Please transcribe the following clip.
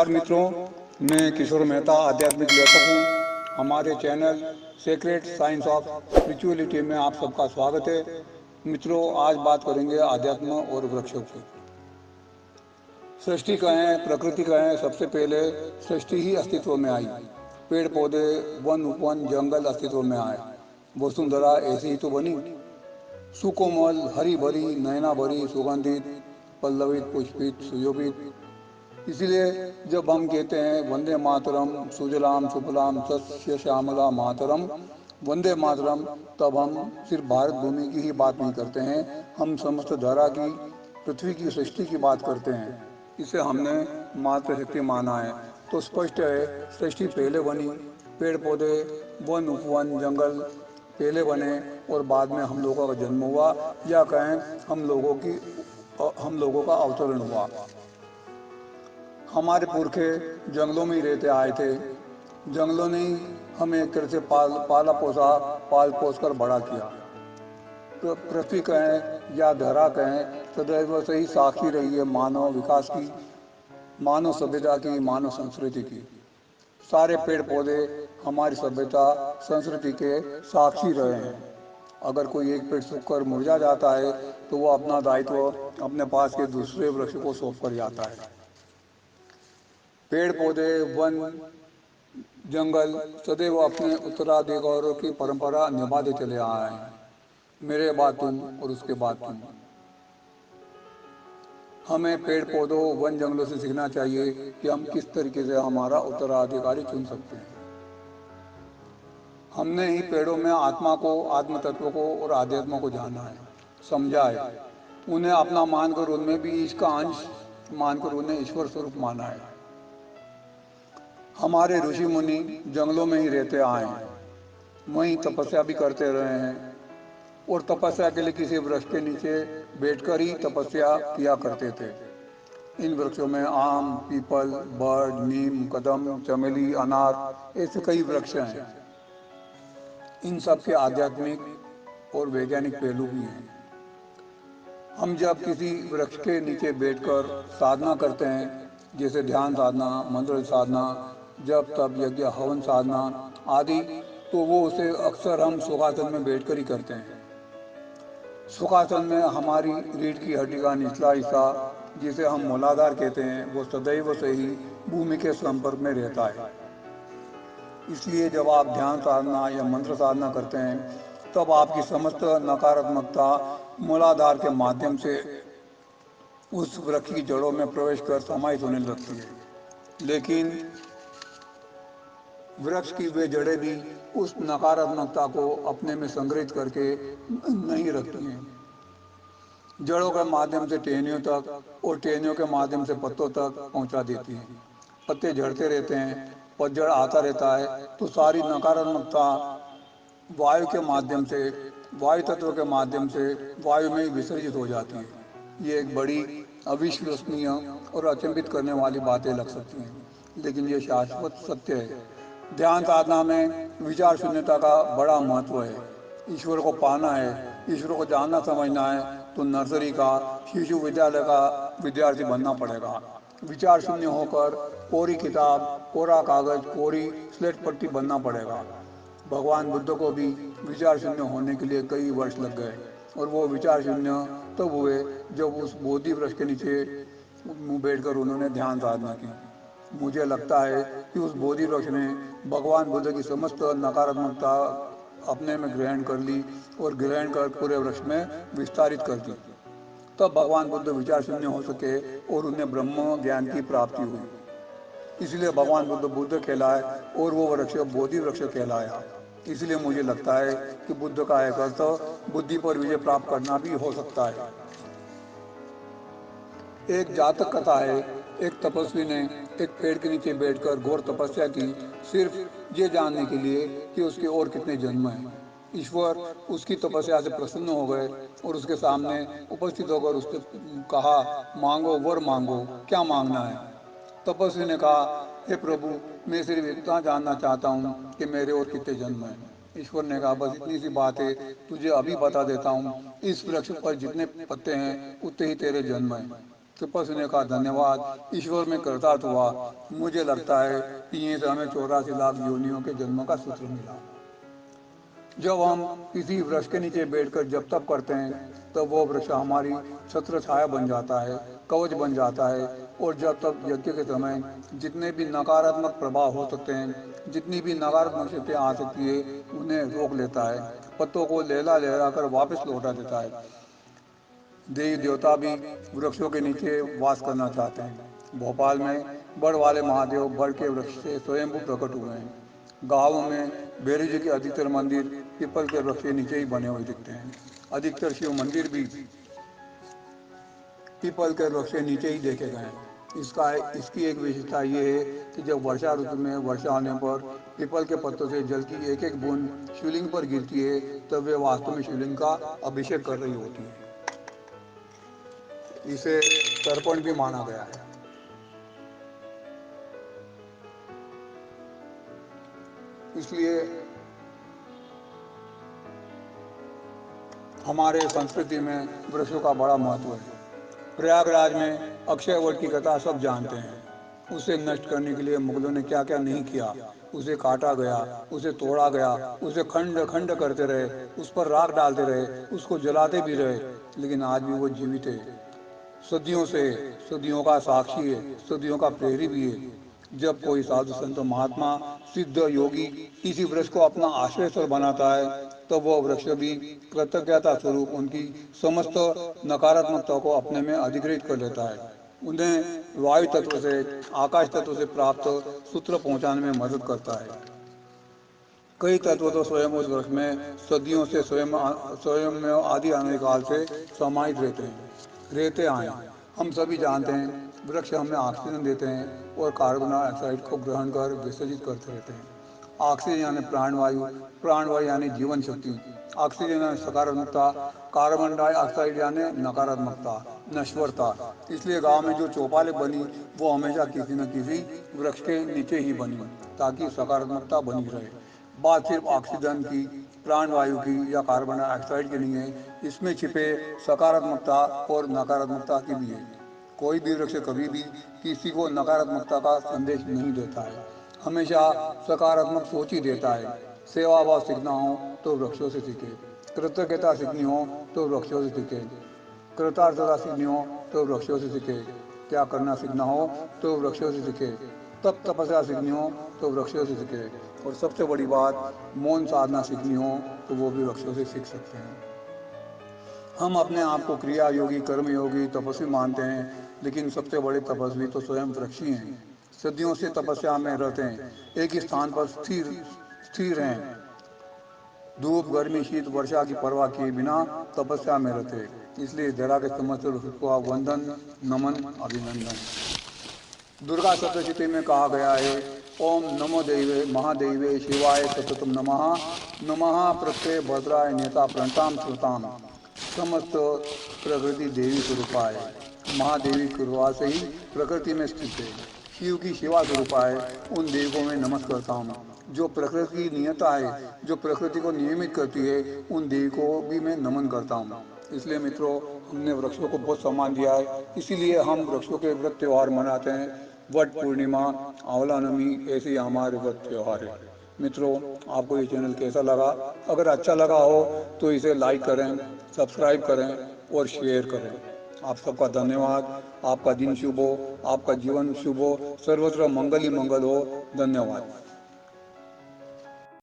नमस्कार मित्रों, मैं किशोर मेहता आध्यात्मिक लेखक हूँ। हमारे channel secret science of spirituality में आप सबका स्वागत है। मित्रों, आज बात करेंगे आध्यात्म और वृक्षों की। सृष्टि कहें, प्रकृति कहें, सबसे पहले सृष्टि ही अस्तित्व में आई। पेड़ पौधे, वन उपवन, जंगल अस्तित्व में आए। वसुंधरा ऐसी ही तो बनी, सुकोमल, हरी भरी, नैना भरी, सुगंधित, पल्लवित, पुष्पित, सुशोभित। इसलिए जब हम कहते हैं वंदे मातरम, सुजलाम सुफलाम सस्य श्यामला मातरम, वंदे मातरम, तब हम सिर्फ भारत भूमि की ही बात नहीं करते हैं, हम समस्त धरा की, पृथ्वी की सृष्टि की बात करते हैं। इसे हमने मातृशक्ति माना है। तो स्पष्ट है, सृष्टि पहले बनी, पेड़ पौधे, वन उपवन, जंगल पहले बने और बाद में हम लोगों का जन्म हुआ, या कहें हम लोगों का अवतरण हुआ। हमारे पुरखे जंगलों में ही रहते आए थे। जंगलों ने ही हमें एक तरह से पाला पोसा, पाल पोस कर बड़ा किया। पृथ्वी कहें या धरा कहें, सदैव से ही साक्षी रही है मानव विकास की, मानव सभ्यता की, मानव संस्कृति की। सारे पेड़ पौधे हमारी सभ्यता संस्कृति के साक्षी रहे हैं। अगर कोई एक पेड़ सूखकर मुरझा जाता है तो वो अपना दायित्व अपने पास के दूसरे वृक्ष को सौंप कर जाता है। पेड़ पौधे, वन, जंगल सदैव अपने उत्तराधिकारों की परंपरा निभाते चले आए हैं। मेरे बाद तुम और उसके बाद तुम। हमें पेड़ पौधों, वन, जंगलों से सीखना चाहिए कि हम किस तरीके से हमारा उत्तराधिकारी चुन सकते हैं। हमने ही पेड़ों में आत्मा को, आत्म तत्व को और आध्यात्म को जाना है, समझा है। उन्हें अपना मानकर उनमें भी इसका अंश मानकर उन्हें ईश्वर स्वरूप माना है। हमारे ऋषि मुनि जंगलों में ही रहते आए हैं, वहीं तपस्या भी करते रहे हैं और तपस्या के लिए किसी वृक्ष के नीचे बैठकर ही तपस्या किया करते थे। इन वृक्षों में आम, पीपल, बड़, नीम, कदम, चमेली, अनार ऐसे कई वृक्ष हैं। इन सब के आध्यात्मिक और वैज्ञानिक पहलू भी हैं। हम जब किसी वृक्ष के नीचे बैठकर साधना करते हैं, जैसे ध्यान साधना, मंत्र साधना, जप तप यज्ञ हवन साधना आदि, तो वो उसे अक्सर हम सुखासन में बैठकर ही करते हैं। सुखासन में हमारी रीढ़ की हड्डी का निचला हिस्सा, जिसे हम मूलाधार कहते हैं, वो सदैव से ही भूमि के संपर्क में रहता है। इसलिए जब आप ध्यान साधना या मंत्र साधना करते हैं तब आपकी समस्त नकारात्मकता मूलाधार के माध्यम से उस वृक्ष की जड़ों में प्रवेश कर समाहित होने लगती है। लेकिन वृक्ष की वे जड़ें भी उस नकारात्मकता को अपने में संग्रहित करके नहीं रखती हैं। जड़ों के माध्यम से टहनियों तक और टहनियों के माध्यम से पत्तों तक पहुंचा देती हैं। पत्ते झड़ते रहते हैं, पतझड़ आता रहता है, तो सारी नकारात्मकता वायु के माध्यम से, वायु तत्व के माध्यम से वायु में ही विसर्जित हो जाती है। ये एक बड़ी अविश्वसनीय और अचंभित करने वाली बातें लग सकती हैं, लेकिन ये शाश्वत सत्य है। ध्यान साधना में विचार शून्यता का बड़ा महत्व है। ईश्वर को पाना है, ईश्वर को जानना समझना है, तो नर्सरी का, शिशु विद्यालय का विद्यार्थी बनना पड़ेगा। विचार शून्य होकर कोरी किताब, कोरा कागज, कोरी स्लेट पट्टी बनना पड़ेगा। भगवान बुद्ध को भी विचार शून्य होने के लिए कई वर्ष लग गए, और वो विचार शून्य तब हुए जब उस बोधि वृक्ष के नीचे बैठकर उन्होंने ध्यान साधना की। मुझे लगता है कि उस बोधि वृक्ष ने भगवान बुद्ध की समस्त नकारात्मकता अपने में ग्रहण कर ली और ग्रहण कर पूरे वृक्ष में विस्तारित कर दी। तब भगवान बुद्ध विचार शून्य हो सके और उन्हें ब्रह्म ज्ञान की प्राप्ति हुई। इसलिए भगवान बुद्ध बुद्ध कहलाए और वो वृक्ष बोधि वृक्ष कहलाया। इसलिए मुझे लगता है कि बुद्ध का एक अर्थ बुद्धि पर विजय प्राप्त करना भी हो सकता है। एक जातक कथा है, एक तपस्वी ने एक पेड़ के नीचे बैठकर घोर तपस्या की, सिर्फ ये जानने के लिए कि उसके और कितने जन्म हैं। ईश्वर उसकी तपस्या से प्रसन्न हो गए और उसके सामने उपस्थित होकर उससे कहा, मांगो वर मांगो, क्या मांगना है। तपस्वी ने कहा, हे प्रभु, मैं सिर्फ इतना जानना चाहता हूँ कि मेरे और कितने जन्म हैं। ईश्वर ने कहा, बस इतनी सी बात है, तुझे अभी बता देता हूँ, इस वृक्ष पर जितने पत्ते हैं उतने ही तेरे जन्म हैं। तपस्या का धन्यवाद ईश्वर में कृतार्थ हुआ। मुझे लगता है कि ये से हमें 84 लाख योनियों के जन्मों का सूत्र मिला। जब हम किसी वृक्ष के नीचे बैठकर जब तप करते हैं तब वो वृक्ष हमारी छत्र छाया बन जाता है, कवच बन जाता है। और जब तप यज्ञ के समय जितने भी नकारात्मक प्रभाव हो सकते हैं, जितनी भी नकारात्मक शक्तियाँ आ सकती है, उन्हें रोक लेता है, पत्तों को लहला लहरा कर वापस लौटा देता है। देवी देवता भी वृक्षों के नीचे वास करना चाहते हैं। भोपाल में बड़ वाले महादेव बड़ के वृक्ष से स्वयंभू प्रकट हुए हैं। गांवों में भैरव जी के अधिकतर मंदिर पीपल के वृक्ष के नीचे ही बने हुए दिखते हैं। अधिकतर शिव मंदिर भी पीपल के वृक्ष के नीचे ही देखे गए हैं। इसकी एक विशेषता ये है कि जब वर्षा ऋतु में वर्षा होने पर पीपल के पत्तों से जल की एक एक बूंद शिवलिंग पर गिरती है, तब वे वास्तव में शिवलिंग का अभिषेक कर रही होती है। इसे तर्पण भी माना गया है। इसलिए हमारे संस्कृति में वृक्षों का बड़ा महत्व है। प्रयागराज में अक्षय वट की कथा सब जानते हैं। उसे नष्ट करने के लिए मुगलों ने क्या क्या नहीं किया। उसे काटा गया, उसे तोड़ा गया, उसे खंड खंड करते रहे, उस पर राख डालते रहे, उसको जलाते भी रहे, लेकिन आज भी वो जीवित है। सदियों से, सदियों का साक्षी है, सदियों का प्रेरी भी है। जब कोई साधु संत महात्मा सिद्ध योगी किसी वृक्ष को अपना आश्रय स्थल बनाता है, तो वह वृक्ष भी कृतज्ञता स्वरूप उनकी समस्त नकारात्मकता को अपने में अधिग्रहित कर लेता है। उन्हें वायु तत्व से, आकाश तत्व से प्राप्त सूत्र पहुंचाने में मदद करता है। कई तत्व तो स्वयं उस वृक्ष में सदियों से स्वयं में आदि अनादि काल से समाहित रहते आए। हम सभी जानते हैं वृक्ष हमें ऑक्सीजन देते हैं और कार्बन डाइऑक्साइड को ग्रहण कर विसर्जित करते रहते हैं। ऑक्सीजन यानी प्राणवायु, प्राणवायु यानी जीवन शक्ति, ऑक्सीजन यानी सकारात्मकता, कार्बन डाइऑक्साइड यानी नकारात्मकता, नश्वरता। इसलिए गांव में जो चौपालें बनी वो हमेशा किसी न किसी वृक्ष के नीचे ही बनी, ताकि सकारात्मकता बनी रहे। बात सिर्फ ऑक्सीजन की, प्राणवायु की या कार्बन डाइऑक्साइड की नहीं है, इसमें छिपे सकारात्मकता और नकारात्मकता की भी है। कोई भी वृक्ष कभी भी किसी को नकारात्मकता का संदेश नहीं देता है, हमेशा सकारात्मक सोच ही देता है। सेवा भाव सीखना हो तो वृक्षों से सीखे, कृतज्ञता सीखनी हो तो वृक्षों से सीखे, कृतार्थता सीखनी हो तो वृक्षों से सीखे, क्या करना सीखना हो तो वृक्षों से सीखे, तप तपस्या सीखनी हो तो वृक्षों से सीखे, और सबसे बड़ी बात मौन साधना सीखनी हो तो वो भी वृक्षों से सीख सकते हैं। हम अपने आप को क्रिया योगी, कर्म योगी, तपस्वी मानते हैं, लेकिन सबसे बड़े तपस्वी तो स्वयं वृक्ष ही हैं। सदियों से तपस्या में रहते हैं, एक ही स्थान पर स्थिर हैं, धूप गर्मी शीत वर्षा की परवाह किए बिना तपस्या में रहते। इसलिए जरा के समझ उसको वंदन, नमन, अभिनंदन। दुर्गा सप्तशती में कहा गया है, ओम नमो देवे महादेवे शिवाय सततम नमः, नमः प्रत्यय भद्राय नेता प्रणताम श्रुताम। समस्त प्रकृति देवी स्वरूपा है। महादेवी कृपा से ही प्रकृति में स्थित है। शिव की सेवा स्वरूपा है। उन देवों में नमस्कार करता हूँ। जो प्रकृति की नियता है, जो प्रकृति को नियमित करती है, उन देवी को भी मैं नमन करता हूँ। इसलिए मित्रों, हमने वृक्षों को बहुत सम्मान दिया है, इसीलिए हम वृक्षों के व्रत त्यौहार मनाते हैं। वट पूर्णिमा, आंवला नवमी, ऐसे ही हमारे व्रत त्यौहार है। मित्रों, आपको ये चैनल कैसा लगा? अगर अच्छा लगा हो तो इसे लाइक करें, सब्सक्राइब करें और शेयर करें। आप सबका धन्यवाद। आपका दिन शुभ हो, आपका जीवन शुभ हो, सर्वत्र मंगल ही मंगल हो। धन्यवाद।